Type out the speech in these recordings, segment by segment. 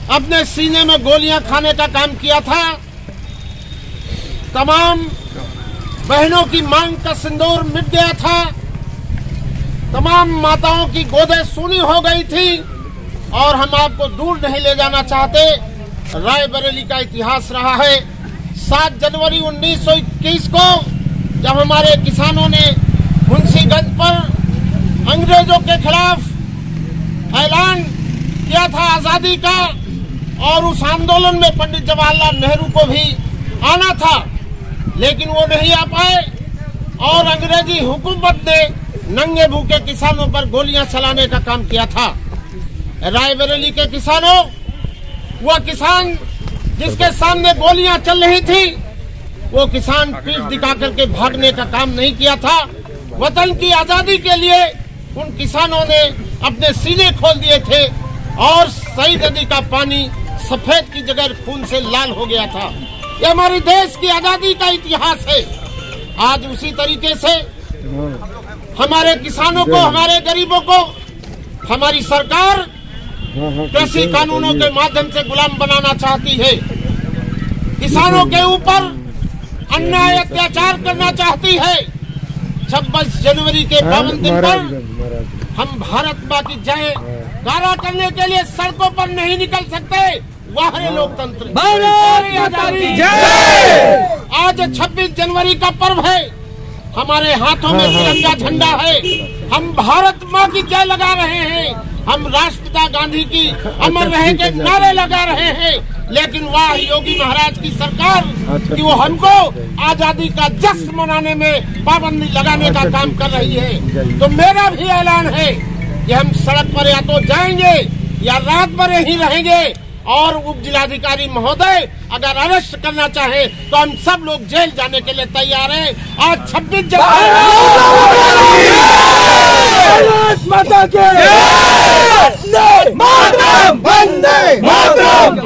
अपने सीने में गोलियां खाने का काम किया था। तमाम बहनों की मांग का सिंदूर मिट गया था। तमाम माताओं की गोदें सूनी हो गई थी। और हम आपको दूर नहीं ले जाना चाहते। रायबरेली का इतिहास रहा है। 7 जनवरी 1921 को जब हमारे किसानों ने मुंशीगंज पर अंग्रेजों के खिलाफ ऐलान किया था आजादी का, और उस आंदोलन में पंडित जवाहरलाल नेहरू को भी आना था, लेकिन वो नहीं आ पाए और अंग्रेजी हुकूमत ने नंगे भूखे किसानों पर गोलियां चलाने का काम किया था। रायबरेली के किसानों, वह किसान जिसके सामने गोलियां चल रही थी, वो किसान पीठ दिखा करके भागने का काम नहीं किया था। वतन की आजादी के लिए उन किसानों ने अपने सीने खोल दिए थे और सई नदी का पानी सफेद की जगह खून से लाल हो गया था। ये हमारे देश की आजादी का इतिहास है। आज उसी तरीके से हमारे किसानों को, हमारे गरीबों को हमारी सरकार कृषि कानूनों के माध्यम से गुलाम बनाना चाहती है। किसानों के ऊपर अन्याय अत्याचार करना चाहती है। 26 जनवरी के पावन दिन पर हम भारत मां की जय गारा करने के लिए सड़कों पर नहीं निकल सकते। वाह रे लोकतंत्र, आज 26 जनवरी का पर्व है। हमारे हाथों में तिरंगा झंडा है। हम भारत मां की जय लगा रहे हैं। हम राष्ट्रपिता गांधी की अमर रहे के नारे लगा रहे हैं। लेकिन वाह योगी महाराज की सरकार कि वो हमको आजादी का जश्न मनाने में पाबंदी लगाने का काम कर रही है। तो मेरा भी ऐलान है कि हम सड़क पर या तो जाएंगे या रात भर यहीं रहेंगे। और उप जिलाधिकारी महोदय अगर अरेस्ट करना चाहे तो हम सब लोग जेल जाने के लिए तैयार हैं। आज 26 जनवरी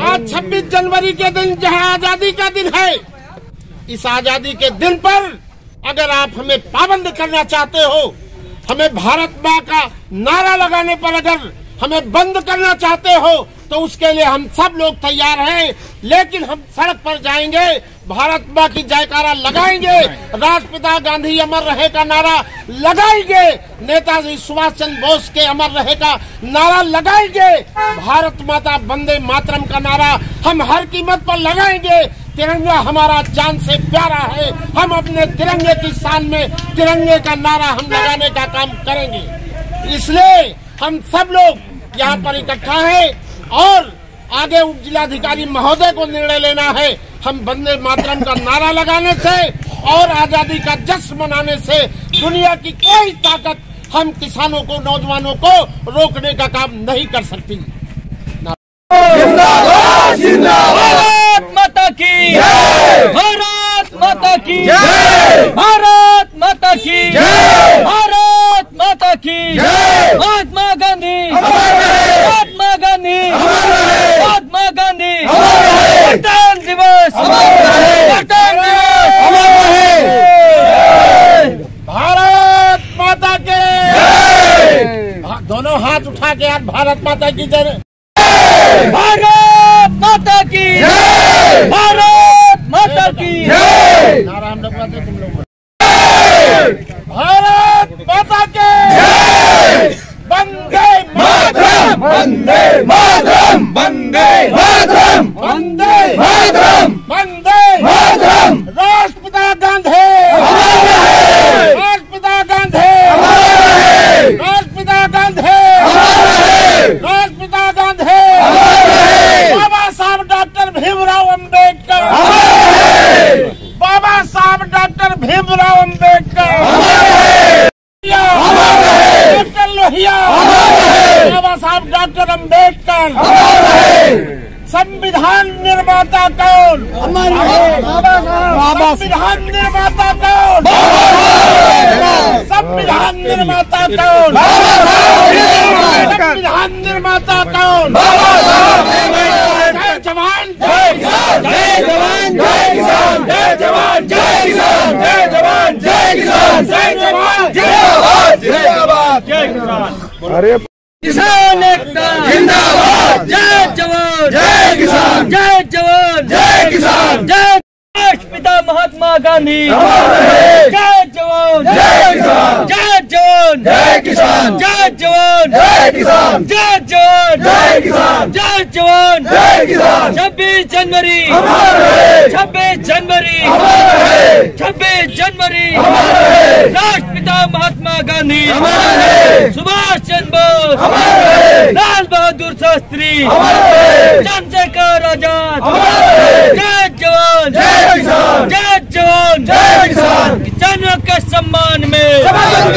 आज 26 जनवरी के दिन जहां आजादी का दिन है, इस आजादी के दिन पर अगर आप हमें पाबंद करना चाहते हो, हमें भारत मां का नारा लगाने पर अगर हमें बंद करना चाहते हो, तो उसके लिए हम सब लोग तैयार हैं। लेकिन हम सड़क पर जाएंगे, भारत मां की जयकारा लगाएंगे, राष्ट्रपिता गांधी अमर रहे का नारा लगाएंगे, नेताजी सुभाष चंद्र बोस के अमर रहे का नारा लगाएंगे, भारत माता वंदे मातरम का नारा हम हर कीमत पर लगाएंगे। तिरंगा हमारा जान से प्यारा है। हम अपने तिरंगे की शान में तिरंगे का नारा हम लगाने का काम करेंगे। इसलिए हम सब लोग यहाँ पर इकट्ठा हैं और आगे उप जिलाधिकारी महोदय को निर्णय लेना है। हम वंदे मातरम का नारा लगाने से और आजादी का जश्न मनाने से दुनिया की कोई ताकत हम किसानों को, नौजवानों को रोकने का काम नहीं कर सकती। जिंदाबाद जिंदाबाद, भारत माता की जय, भारत माता की जय, भारत माता की जय, भारत माता की जय। महात्मा गांधी, महात्मा गांधी, महात्मा गांधी, गणतंत्र दिवस, गणतंत्र दिवस, भारत माता के जय। दोनों हाथ उठा के आज भारत माता की जय, भारत माता की जय, भारत माता की जय। नारा हम लोग बोलते, तुम लोग भारत माता के जय, वंदे मातरम, वंदे मातरम, वंदे मातरम, वंदे मातरम, वंदे मातरम। राष्ट्रपिता गांधी, राष्ट्रपिता गांधी, राष्ट्रपिता गांधी, राष्ट्रपिता गांधी, बाबा साहब डॉक्टर भीमराव अम्बेडकर, बाबा साहब डॉक्टर भीमराव अम्बेडकर, डॉक्टर लोहिया, बाबा साहब डॉक्टर अम्बेडकर। संविधान निर्माता कौन? संविधान निर्माता कौन? संविधान निर्माता कौन? संविधान निर्माता कौन? जय जवान जय किसान, जय जवान जय किसान, जय जवान जय किसान, जय जवान जय किसान, जय जवान जिंदाबाद जिंदाबाद जय किसान। अरे किसान एकता जिंदाबाद, किसान, जय जवान जय किसान, जय जवान जय किसान, जय राष्ट्रपिता महात्मा गांधी, जय जवान जय किसान, जय जवान जय किसान, जय जवान जय किसान, जय जवान जय किसान, जय जवान जय किसान। 26 जनवरी 26 जनवरी 26 जनवरी राष्ट्रपिता महात्मा गांधी, सुभाष चंद्र बोस, लाल बहादुर शास्त्री, चंद्रशेखर आजाद, जय जवान जय किसान, जय जवान जय किसान। किसानों के सम्मान में, किसानों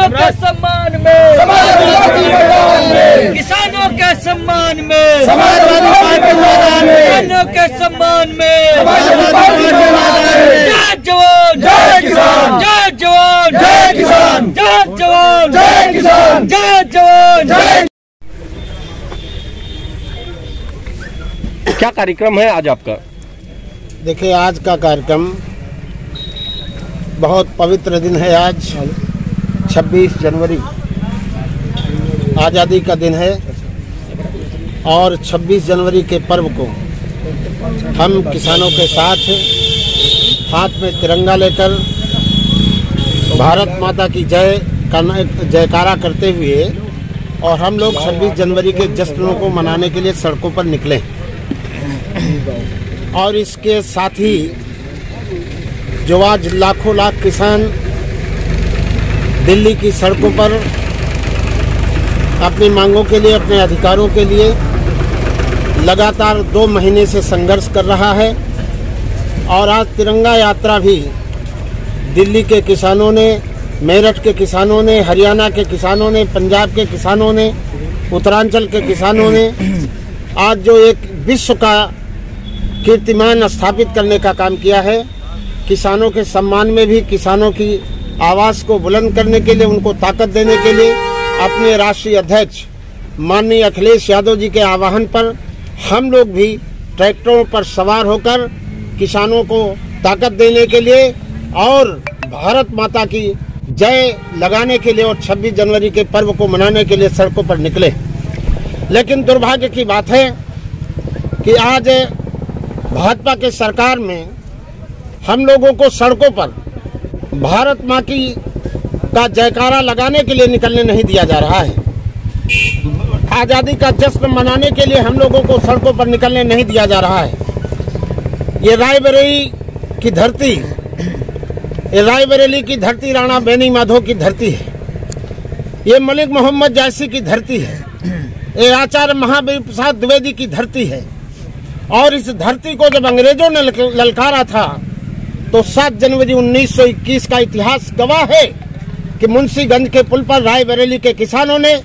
के सम्मान में, किसानों के सम्मान में, किसानों के सम्मान में, जय जवान जय किसान, जय जवान जय किसान, जय जवान जय किसान, जय जवान जय। क्या कार्यक्रम है आज आपका? देखिए, आज का कार्यक्रम बहुत पवित्र दिन है। आज 26 जनवरी आज़ादी का दिन है और 26 जनवरी के पर्व को हम किसानों के साथ हाथ में तिरंगा लेकर भारत माता की जय का जयकारा करते हुए और हम लोग 26 जनवरी के जश्नों को मनाने के लिए सड़कों पर निकले। और इसके साथ ही जो आज लाखों लाख किसान दिल्ली की सड़कों पर अपनी मांगों के लिए, अपने अधिकारों के लिए लगातार 2 महीने से संघर्ष कर रहा है। और आज तिरंगा यात्रा भी दिल्ली के किसानों ने, मेरठ के किसानों ने, हरियाणा के किसानों ने, पंजाब के किसानों ने, उत्तरांचल के किसानों ने आज जो एक विश्व का कीर्तिमान स्थापित करने का काम किया है। किसानों के सम्मान में भी, किसानों की आवाज़ को बुलंद करने के लिए, उनको ताकत देने के लिए अपने राष्ट्रीय अध्यक्ष माननीय अखिलेश यादव जी के आह्वान पर हम लोग भी ट्रैक्टरों पर सवार होकर किसानों को ताकत देने के लिए और भारत माता की जय लगाने के लिए और 26 जनवरी के पर्व को मनाने के लिए सड़कों पर निकले। लेकिन दुर्भाग्य की बात है कि आज भाजपा के सरकार में हम लोगों को सड़कों पर भारत माँ की का जयकारा लगाने के लिए निकलने नहीं दिया जा रहा है। आज़ादी का जश्न मनाने के लिए हम लोगों को सड़कों पर निकलने नहीं दिया जा रहा है। ये रायबरेली की धरती, ये रायबरेली की धरती राणा बेनी माधव की धरती है। ये मलिक मोहम्मद जायसी की धरती है। ये आचार्य महावीर प्रसाद द्विवेदी की धरती है। और इस धरती को जब अंग्रेजों ने ललकारा था तो 7 जनवरी 1921 का इतिहास गवाह है कि मुंशीगंज के पुल पर रायबरेली के किसानों ने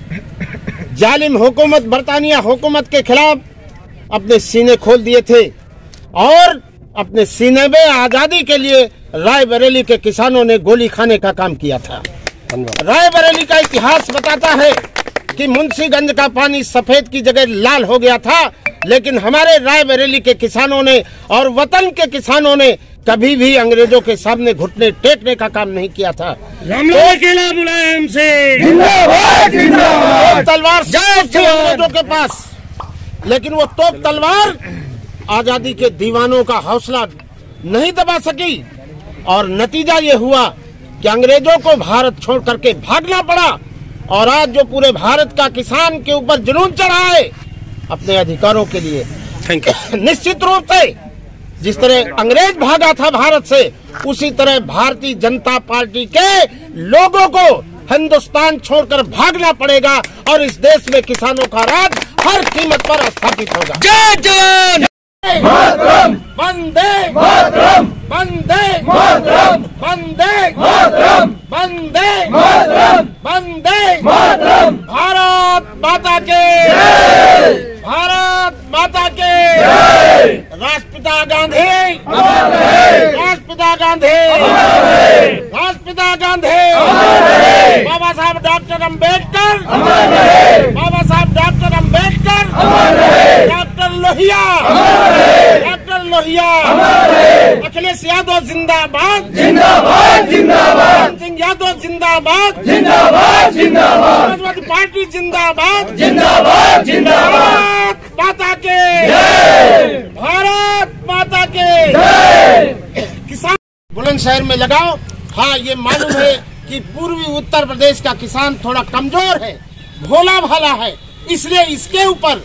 जालिम हुकूमत, बरतानिया हुकूमत के खिलाफ अपने सीने खोल दिए थे और अपने सीने में आज़ादी के लिए रायबरेली के किसानों ने गोली खाने का काम किया था। रायबरेली का इतिहास बताता है कि मुंशीगंज का पानी सफेद की जगह लाल हो गया था, लेकिन हमारे रायबरेली के किसानों ने और वतन के किसानों ने कभी भी अंग्रेजों के सामने घुटने टेकने का काम नहीं किया था। मुलायम से तलवार अंग्रेजों के पास, लेकिन वो तोप तलवार आजादी के दीवानों का हौसला नहीं दबा सकी और नतीजा ये हुआ कि अंग्रेजों को भारत छोड़ करके भागना पड़ा। और आज जो पूरे भारत का किसान के ऊपर जुनून चढ़ा है अपने अधिकारों के लिए, निश्चित रूप से जिस तरह अंग्रेज भागा था भारत से, उसी तरह भारतीय जनता पार्टी के लोगों को हिंदुस्तान छोड़कर भागना पड़ेगा और इस देश में किसानों का राज हर कीमत पर स्थापित होगा। जय जवान मातरम, वंदे मातरम, वंदे मातरम, वंदे मातरम, वंदे मातरम, वंदे मातरम। भारत माता के जय, भारत माता के जय। राष्ट्रपिता गांधी, राष्ट्रपिता गांधी, राष्ट्रपिता गांधी, बाबा साहब डॉक्टर अम्बेडकर, बाबा साहब doctor Ambedkar, doctor Lohia, doctor Lohia, Akhilesh Akhilesh Yadav जिंदाबाद, जिंदाबाद जिंदाबाद, सिंह यादव जिंदाबाद, जिंदाबाद जिंदाबाद, समाजवादी पार्टी जिंदाबाद, जिंदाबाद जिंदाबाद, भारत माता के जय, भारत माता के जय। किसान बुलंदशहर में लगाओ। हाँ, ये मालूम है कि पूर्वी उत्तर प्रदेश का किसान थोड़ा कमजोर है, भोला भाला है, इसलिए इसके ऊपर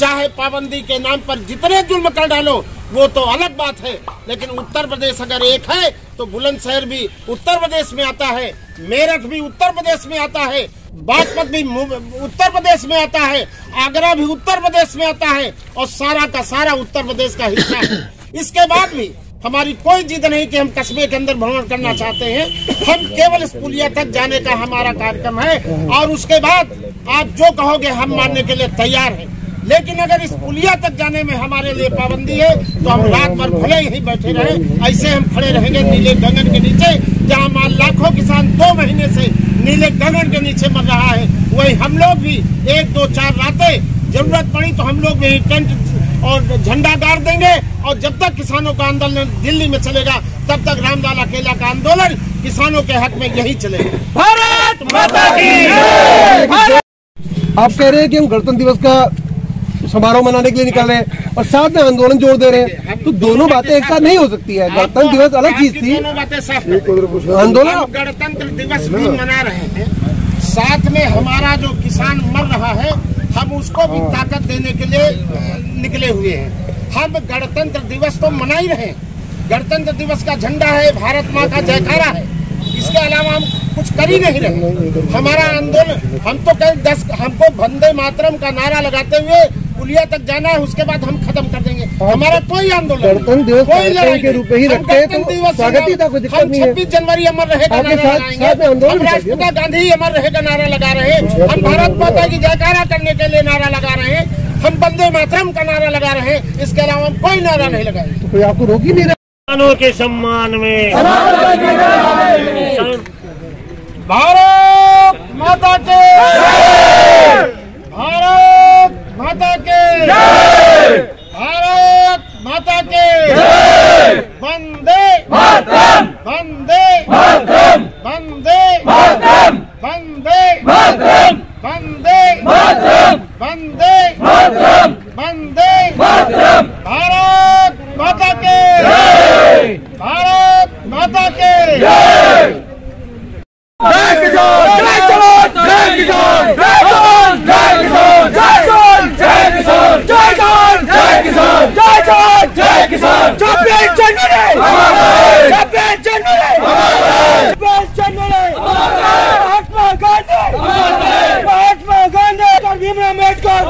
चाहे पाबंदी के नाम पर जितने जुल्म कर डालो वो तो अलग बात है, लेकिन उत्तर प्रदेश अगर एक है तो बुलंदशहर भी उत्तर प्रदेश में आता है, मेरठ भी उत्तर प्रदेश में आता है, बागपत भी उत्तर प्रदेश में आता है, आगरा भी उत्तर प्रदेश में आता है और सारा का सारा उत्तर प्रदेश का हिस्सा है। इसके बाद भी हमारी कोई जिद नहीं कि हम कस्बे के अंदर भ्रमण करना चाहते हैं, हम केवल इस पुलिया तक जाने का हमारा कार्यक्रम है और उसके बाद आप जो कहोगे हम मानने के लिए तैयार हैं। लेकिन अगर इस पुलिया तक जाने में हमारे लिए पाबंदी है तो हम रात भर भले ही बैठे रहे, ऐसे हम खड़े रहेंगे नीले गगन के नीचे, जहाँ मान लाखों किसान 2 महीने से नीले गगन के नीचे मर रहा है। वही हम लोग भी 1, 2, 4 रातें जरूरत पड़ी तो हम लोग भी टेंट और झंडा गाड़ देंगे और जब तक किसानों का आंदोलन दिल्ली में चलेगा तब तक रामलाल अकेला का आंदोलन किसानों के हक में यही चलेगा। भारत माता की। आप कह रहे हैं कि हम गणतंत्र दिवस का समारोह मनाने के लिए निकल रहे हैं और साथ में आंदोलन जोड़ दे रहे हैं, तो दोनों बातें एक साथ नहीं हो सकती है। गणतंत्र दिवस अलग चीज थी, दोनों बातें साफ आंदोलन गणतंत्र दिवस भी मना रहे हैं, साथ में हमारा जो किसान मर रहा है हम उसको भी ताकत देने के लिए निकले हुए हैं। हम गणतंत्र दिवस तो मना ही रहे हैं, गणतंत्र दिवस का झंडा है, भारत माँ का जयकारा है, इसके अलावा हम कुछ कर ही नहीं रहे। हमारा आंदोलन हम तो हमको वंदे मातरम का नारा लगाते हुए पुलिया तक जाना है, उसके बाद हम खत्म कर देंगे। हमारा कोई आंदोलन गणतंत्र दिवस कोई लड़ाई के रूप में ही रखते हैं तो स्वागत ही था, कोई दिक्कत नहीं है। 26 जनवरी अमर रहेगा आपके नारा साथ लगाएंगे, आंदोलन हम राष्ट्रपिता गांधी अमर रहेगा नारा लगा रहे हैं, हम भारत माता की जयकारा करने के लिए नारा लगा रहे हैं, हम वंदे मातरम का नारा लगा रहे हैं, इसके अलावा हम कोई नारा नहीं लगाएंगे। तो कोई आपको रोक ही नहीं रहा। किसानों के सम्मान में भारत माता के भारत माता के भारत माता के वंदे मातरम, वंदे मातरम, वंदे मातरम, वंदे मातरम, वंदे मातरम, वंदे मातरम, वंदे मातरम। भारत माता के भारत माता के जय किसान, जय जवान, जय किसान, जय जवान, जय किसान, जय जवान, जय किसान, जय जवान, जय किसान, जय जवान, जय किसान। 26 जनवरी, 26 जनवरी, 26 जनवरी, महात्मा गांधी, महात्मा गांधी और भीमराव अम्बेडकर,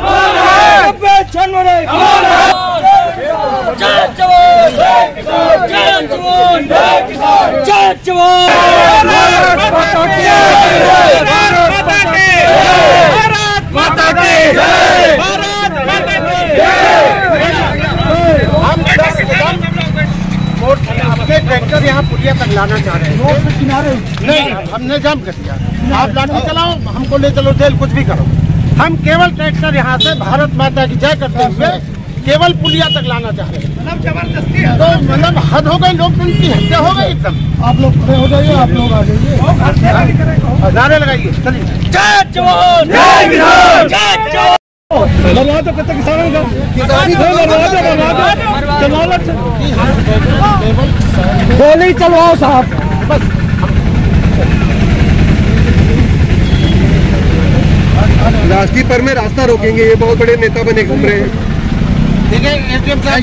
26 जनवरी। जय जवान, जय किसान, जय जवान, जय किसान, जय जवान। भारत माता की जय, भारत माता की जय। हम 10 कदम अपने ट्रैक्टर यहाँ पुलिया तक लाना चाह रहे हैं, नहीं हमने जाम कर दिया। आप लाठी चलाओ, हमको ले चलो जेल, कुछ भी करो, हम केवल ट्रैक्टर यहाँ से भारत माता की जय करते हुए केवल पुलिया तक लाना चाह रहे हैं। मतलब जबरदस्ती है, तो मतलब हद हो गई, लोकतंत्र की हत्या हो गई एकदम। आप लोग खड़े हो जाइए, आप लोग आ जाइए, नारे लगाइए, चलिए। जय जवान, जय किसान, जय जवान। मरवा दो कितने किसानों का, गोली चलवाओ साहब, बस। राष्ट्रीय पर में रास्ता रोकेंगे, ये बहुत बड़े नेता बने घूम रहे हैं। देखिए एसडीएम साहब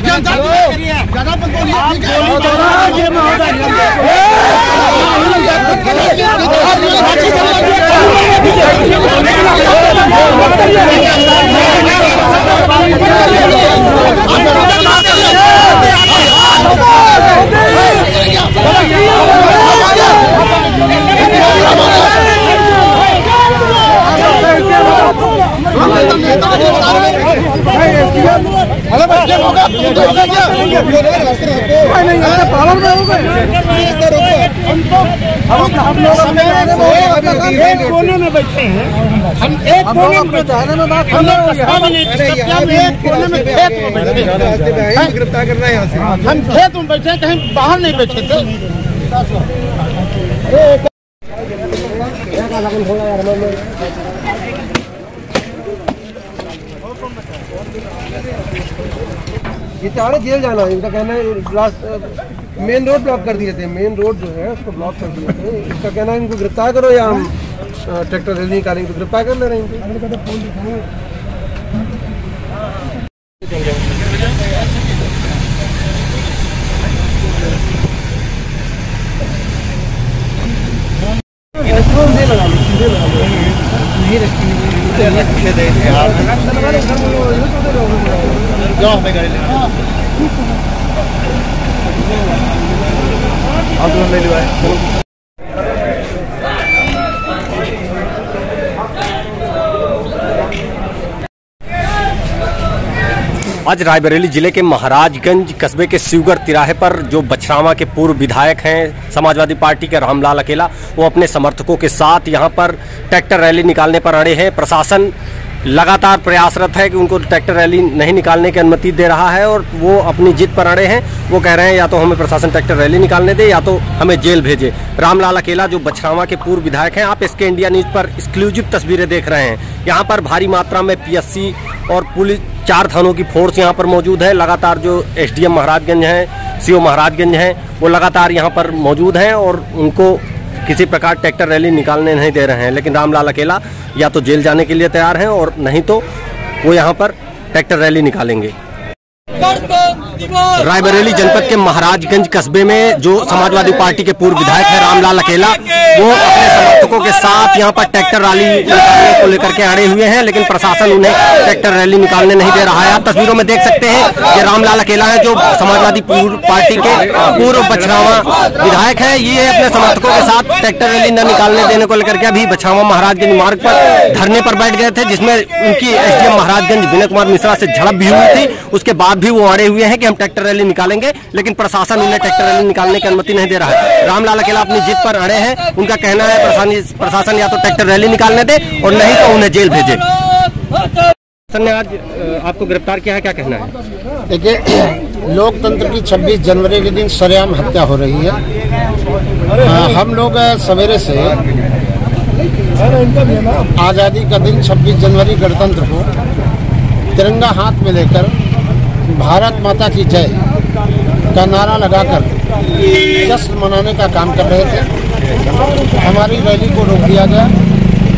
कोने में बैठे हैं, हम एक कोने में गिरफ्तार करना है यहाँ से। हम खेत में बैठे, कहीं बाहर नहीं बैठे थे। ये चाह रहे जेल जाना है, इनका कहना है मेन रोड ब्लॉक कर दिए थे, मेन रोड जो है उसको ब्लॉक कर दिए थे। इसका कहना है इनको गिरफ्तार करो या हम ट्रैक्टर रैली निकालेंगे, तो गिरफ्तार कर ले रहे हैं आज रायबरेली जिले के महाराजगंज कस्बे के शिवगढ़ तिराहे पर जो बछरावा के पूर्व विधायक हैं समाजवादी पार्टी के रामलाल अकेला, वो अपने समर्थकों के साथ यहां पर ट्रैक्टर रैली निकालने पर अड़े हैं। प्रशासन लगातार प्रयासरत है कि उनको ट्रैक्टर रैली नहीं निकालने की अनुमति दे रहा है और वो अपनी जिद पर अड़े हैं। वो कह रहे हैं या तो हमें प्रशासन ट्रैक्टर रैली निकालने दे या तो हमें जेल भेजे। रामलाल अकेला जो बछरावा के पूर्व विधायक हैं, आप इसके इंडिया न्यूज पर एक्सक्लूसिव तस्वीरें देख रहे हैं। यहाँ पर भारी मात्रा में पीएससी और पुलिस 4 थानों की फोर्स यहाँ पर मौजूद है। लगातार जो एसडीएम महाराजगंज हैं, सीओ महाराजगंज हैं, वो लगातार यहाँ पर मौजूद हैं और उनको किसी प्रकार ट्रैक्टर रैली निकालने नहीं दे रहे हैं। लेकिन रामलाल अकेला या तो जेल जाने के लिए तैयार हैं और नहीं तो वो यहाँ पर ट्रैक्टर रैली निकालेंगे। रायबरेली जनपद के महाराजगंज कस्बे में जो समाजवादी पार्टी के पूर्व विधायक है रामलाल अकेला, वो अपने समर्थकों के साथ यहाँ पर ट्रैक्टर रैली निकालने को लेकर के अड़े हुए हैं, लेकिन प्रशासन उन्हें ट्रैक्टर रैली निकालने नहीं दे रहा है। आप तस्वीरों में देख सकते हैं कि रामलाल अकेला है जो समाजवादी पार्टी के पूर्व बछरावा विधायक है। ये अपने समर्थकों के साथ ट्रैक्टर रैली न निकालने देने को लेकर के अभी बछरावा महाराजगंज मार्ग पर धरने पर बैठ गए थे, जिसमें उनकी एसडीएम महाराजगंज विनय कुमार मिश्रा से झड़प भी हुई थी। उसके बाद भी वो अड़े हुए हैं कि हम ट्रैक्टर रैली निकालेंगे, लेकिन प्रशासन उन्हें ट्रैक्टर रैली निकालने की अनुमति नहीं दे रहा है। रामलाल अकेला अपनी जिद पर अड़े हैं। उनका कहना है प्रशासन या तो ट्रैक्टर रैली निकालने दे और नहीं तो उन्हें जेल भेजे। प्रशासन ने आज आपको गिरफ्तार किया है, क्या कहना है? देखिए, लोकतंत्र की 26 जनवरी के दिन सरेआम हत्या हो रही है। हम लोग सवेरे से आज़ादी का दिन 26 जनवरी गणतंत्र को तिरंगा हाथ में लेकर भारत माता की जय का नारा लगाकर जश्न मनाने का काम कर रहे थे। हमारी रैली को रोक दिया गया,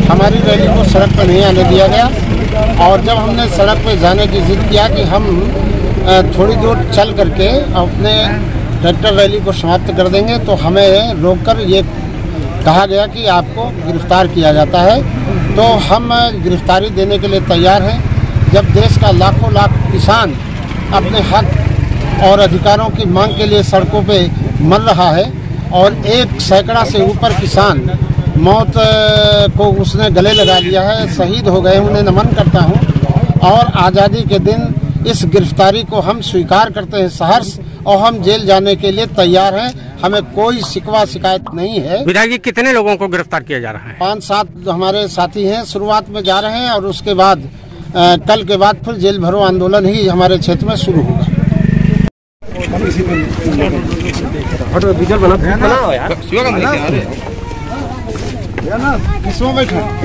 हमारी रैली को सड़क पर नहीं आने दिया गया और जब हमने सड़क पर जाने की जिद किया कि हम थोड़ी दूर चल करके अपने ट्रैक्टर रैली को समाप्त कर देंगे, तो हमें रोककर ये कहा गया कि आपको गिरफ्तार किया जाता है। तो हम गिरफ्तारी देने के लिए तैयार हैं। जब देश का लाखों लाख किसान अपने हक और अधिकारों की मांग के लिए सड़कों पे मर रहा है और 1 सैकड़ा से ऊपर किसान मौत को उसने गले लगा लिया है, शहीद हो गए, उन्हें नमन करता हूं। और आज़ादी के दिन इस गिरफ्तारी को हम स्वीकार करते हैं सहर्ष और हम जेल जाने के लिए तैयार हैं। हमें कोई शिकवा शिकायत नहीं है। विधायक जी, कितने लोगों को गिरफ्तार किया जा रहा है? 5-7 हमारे साथी हैं, शुरुआत में जा रहे हैं और उसके बाद कल के बाद फिर जेल भरो आंदोलन ही हमारे क्षेत्र में शुरू होगा।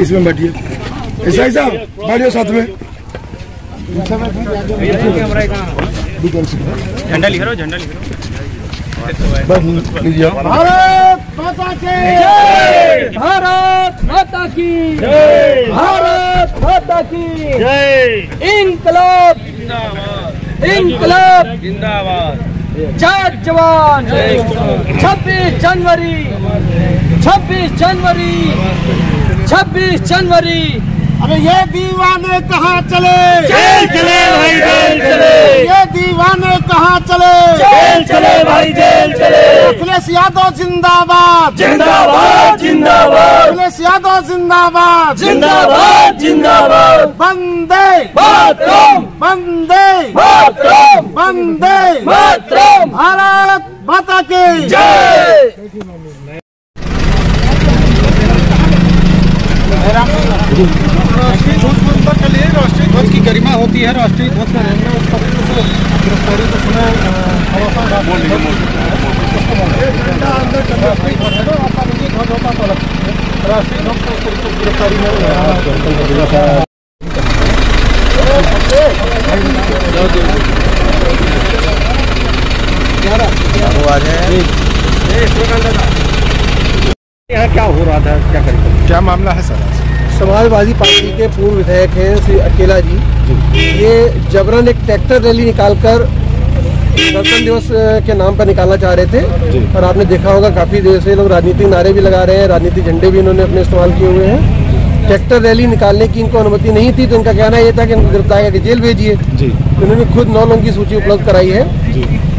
इसमें बैठिए, साहब बैठिए साथ में। झंडा लिख रहा, झंडा लिख रहा। भारत माता की जय, भारत माता की जय, भारत माता की जय। इंकलाब जिंदाबाद, इंकलाब जिंदाबाद। जय जवान, 26 जनवरी, 26 जनवरी, 26 जनवरी। अबे ये दीवाने कहाँ चले? जेल चले भाई, जेल चले। ये दीवाने दीवाने कहाँ चले, जेल चले भाई जेल चले। अखिलेश यादव जिंदाबाद, जिंदाबाद जिंदाबाद, अखिलेश यादव जिंदाबाद, जिंदाबाद जिंदाबाद। वंदे मातरम, वंदे मातरम, वंदे मातरम। भारत माता की जय। राष्ट्रीय ध्वज की गरिमा होती है, राष्ट्रीय ध्वज का रहना उस तरीके से गिरफ्तारी के समय ध्वज होता तो राष्ट्रीय ध्वज का उस तरीके से गिरफ्तारी में यहाँ क्या हो रहा था, क्या करेंगे, क्या मामला है सर? समाजवादी पार्टी के पूर्व विधायक हैं श्री अकेला जी, ये जबरन एक ट्रैक्टर रैली निकालकर गणतंत्र दिवस के नाम पर निकालना चाह रहे थे। और आपने देखा होगा काफी देर से लोग राजनीतिक नारे भी लगा रहे हैं, राजनीतिक झंडे भी इन्होंने अपने इस्तेमाल किए हुए हैं। ट्रैक्टर रैली निकालने की इनको अनुमति नहीं थी, तो इनका कहना ये था कि इनको गिरफ्तार करके जेल भेजिए। इन्होंने खुद 9 लोगों की सूची उपलब्ध कराई है,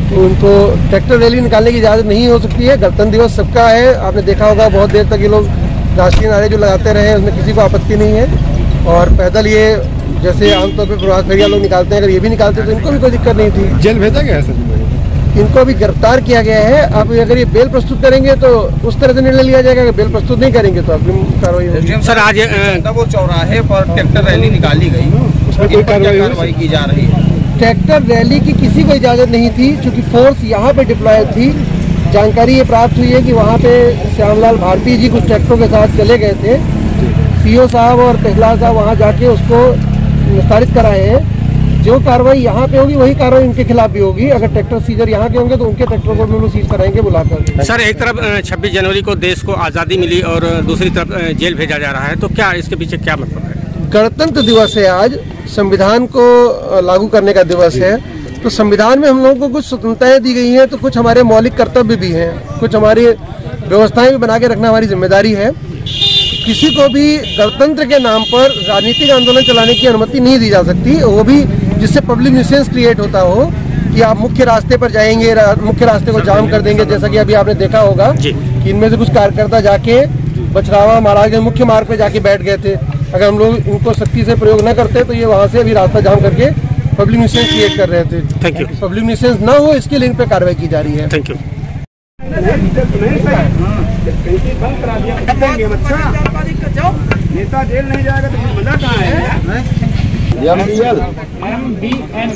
तो उनको ट्रैक्टर रैली निकालने की इजाज़त नहीं हो सकती है। गणतंत्र दिवस सबका है, आपने देखा होगा बहुत देर तक ये लोग राष्ट्रीय नारे जो लगाते रहे उसमें किसी को आपत्ति नहीं है। और पैदल ये जैसे आमतौर पर प्रभात फेरिया लोग निकालते हैं, अगर ये भी निकालते तो इनको भी कोई दिक्कत नहीं थी। जेल भेजा गया है सर? इनको अभी गिरफ्तार किया गया है। अब अगर ये बेल प्रस्तुत करेंगे तो उस तरह से निर्णय लिया जाएगा, अगर बेल प्रस्तुत नहीं करेंगे तो अग्रिम कार्रवाई होगी। सर आज वो चौराहे पर ट्रैक्टर रैली निकाली गई, उसमें कोई कार्रवाई की जा रही है? ट्रैक्टर रैली की किसी को इजाजत नहीं थी, क्योंकि फोर्स यहाँ पे डिप्लॉय थी। जानकारी ये प्राप्त हुई है कि वहाँ पे श्यामलाल भारती जी कुछ ट्रैक्टरों के साथ चले गए थे। सीओ साहब और प्रहलाद साहब वहाँ जाके उसको निस्तारित कराए हैं। जो कार्रवाई यहाँ पे होगी वही कार्रवाई उनके खिलाफ भी होगी। अगर ट्रैक्टर सीजर यहाँ के होंगे तो उनके ट्रैक्टरों को भी लोग सीज कराएंगे बुलाकर। सर एक तरफ 26 जनवरी को देश को आज़ादी मिली और दूसरी तरफ जेल भेजा जा रहा है, तो क्या इसके पीछे क्या मतलब है? गणतंत्र दिवस है आज, संविधान को लागू करने का दिवस है, तो संविधान में हम लोगों को कुछ स्वतंत्रताएं दी गई हैं, तो कुछ हमारे मौलिक कर्तव्य भी हैं, कुछ हमारी व्यवस्थाएं भी बना के रखना हमारी जिम्मेदारी है। किसी को भी गणतंत्र के नाम पर राजनीतिक आंदोलन चलाने की अनुमति नहीं दी जा सकती, वो भी जिससे पब्लिक न्यूसेंस क्रिएट होता हो कि आप मुख्य रास्ते पर जाएंगे, मुख्य रास्ते को जाम कर देंगे। जैसा कि अभी आपने देखा होगा कि इनमें से कुछ कार्यकर्ता जाके बछरावा महाराज मुख्य मार्ग पे जाके बैठ गए थे। अगर हम लोग इनको सख्ती से प्रयोग न करते तो ये वहाँ से अभी रास्ता जाम करके पब्लिक न्यूसेंस क्रिएट कर रहे थे। Thank you. पब्लिक न्यूसेंस न हो इसके लिए इन पे कार्रवाई की जा रही है। Thank you. नेता जेल नहीं जाएगा तो मजा कहाँ है? MBN